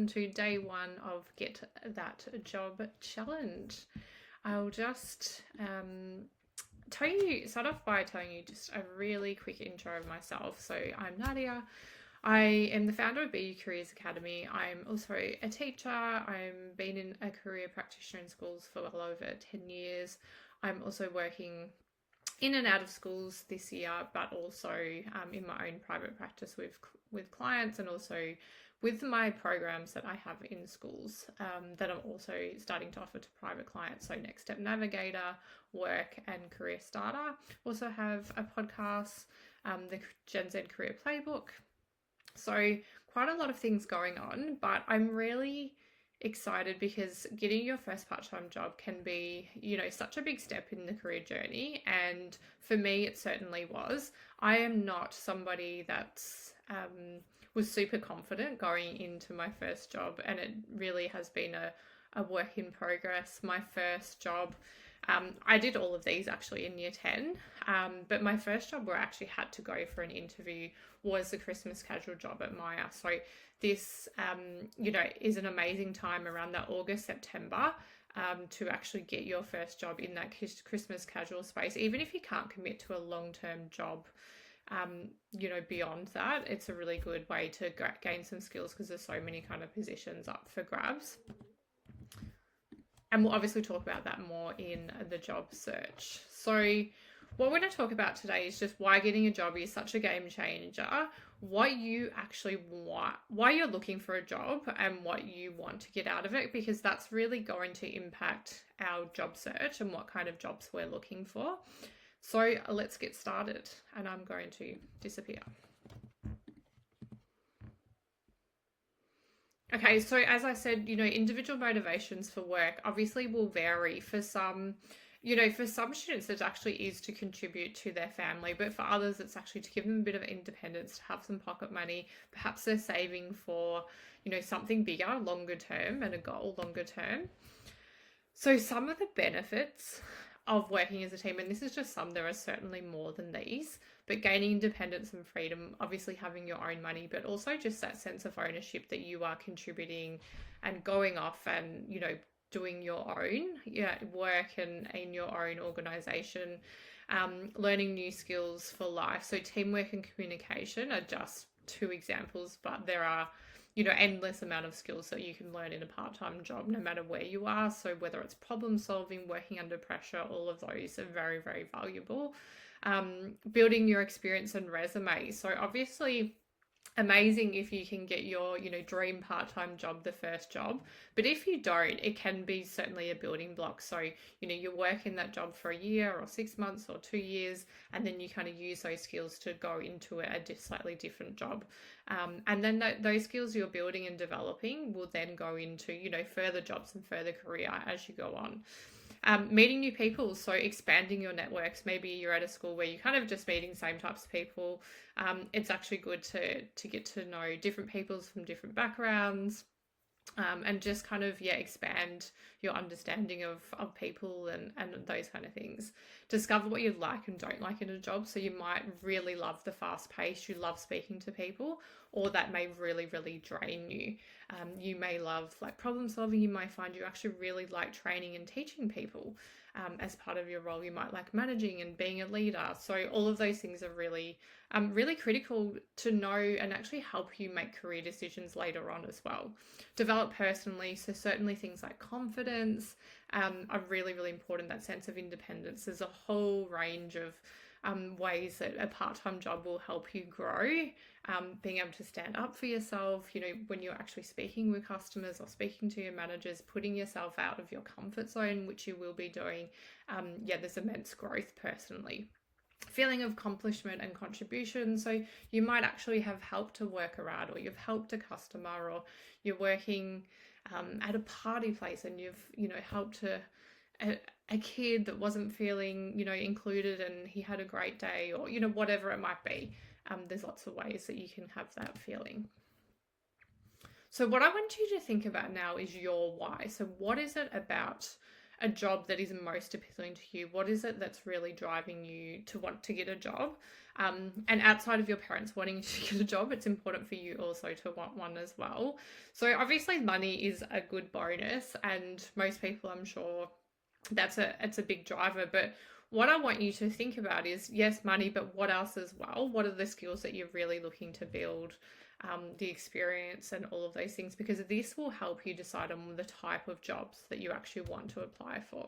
welcome to day 1 of Get That Job Challenge. I'll just start off by telling you just a really quick intro of myself. So I'm Nadia. I am the founder of BU Careers Academy. I'm also a teacher. I've been in a career practitioner in schools for well over 10 years. I'm also working in and out of schools this year, but also in my own private practice with clients, and also with my programs that I have in schools that I'm also starting to offer to private clients. So Next Step Navigator, Work, and Career Starter. Also have a podcast, the Gen Z Career Playbook. So quite a lot of things going on, but I'm really excited because getting your first part-time job can be, such a big step in the career journey. And for me, it certainly was. I am not somebody that's was super confident going into my first job, and it really has been a work in progress. My first job, I did all of these actually in year 10, but my first job where I actually had to go for an interview was the Christmas casual job at Maya. So this, is an amazing time around that August, September, to actually get your first job in that Christmas casual space. Even if you can't commit to a long-term job, beyond that, it's a really good way to gain some skills because there's so many kind of positions up for grabs. And we'll obviously talk about that more in the job search. So what we're going to talk about today is just why getting a job is such a game changer, what you actually want, why you're looking for a job, and what you want to get out of it, because that's really going to impact our job search and what kind of jobs we're looking for. So let's get started, and I'm going to disappear. Okay, so as I said, individual motivations for work obviously will vary. For some, for some students, it actually is to contribute to their family, but for others, it's actually to give them a bit of independence, to have some pocket money. Perhaps they're saving for, something bigger, longer term, and a goal longer term. So some of the benefits of working as a team, and this is just some, there are certainly more than these, but gaining independence and freedom, obviously having your own money, but also just that sense of ownership that you are contributing and going off and, doing your own work and in your own organization, learning new skills for life. So teamwork and communication are just 2 examples, but there are endless amount of skills that you can learn in a part-time job, no matter where you are. So whether it's problem solving, working under pressure, all of those are very, very valuable. Building your experience and resume. So obviously amazing if you can get your, dream part-time job, the first job. But if you don't, it can be certainly a building block. So, you work in that job for a year or 6 months or 2 years, and then you kind of use those skills to go into a slightly different job. And then those skills you're building and developing will then go into, further jobs and further career as you go on. Meeting new people, so expanding your networks. Maybe you're at a school where you're kind of just meeting same types of people. It's actually good to get to know different people from different backgrounds, and just kind of, expand your understanding of people and those kind of things. Discover what you like and don't like in a job. So you might really love the fast pace, you love speaking to people, or that may really, really drain you. You may love like problem solving. You might find you actually really like training and teaching people. As part of your role, you might like managing and being a leader. So all of those things are really, really critical to know and actually help you make career decisions later on as well. Develop personally. So certainly things like confidence are really, really important. That sense of independence. There's a whole range of ways that a part-time job will help you grow. Being able to stand up for yourself, when you're actually speaking with customers or speaking to your managers, putting yourself out of your comfort zone, which you will be doing. There's immense growth personally. Feeling of accomplishment and contribution. So you might actually have helped a worker out, or you've helped a customer, or you're working at a party place and you've, helped a kid that wasn't feeling, included, and he had a great day, or, whatever it might be. There's lots of ways that you can have that feeling. So what I want you to think about now is your why. So what is it about a job that is most appealing to you? What is it that's really driving you to want to get a job? And outside of your parents wanting to get a job, it's important for you also to want one as well. So obviously money is a good bonus, and most people, I'm sure, it's a big driver. But what I want you to think about is, yes, money, but what else as well? What are the skills that you're really looking to build, the experience and all of those things? Because this will help you decide on the type of jobs that you actually want to apply for.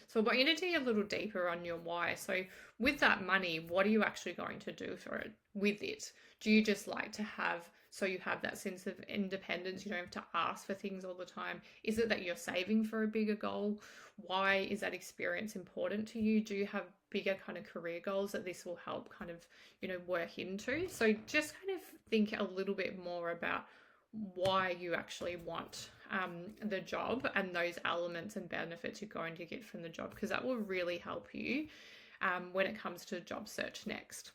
So I want you to dig a little deeper on your why. So with that money, what are you actually going to do for it with it? Do you just like to have, so you have that sense of independence, you don't have to ask for things all the time? Is it that you're saving for a bigger goal? Why is that experience important to you? Do you have bigger kind of career goals that this will help kind of, work into? So just kind of think a little bit more about why you actually want the job and those elements and benefits you're going to get from the job, because that will really help you when it comes to job search next.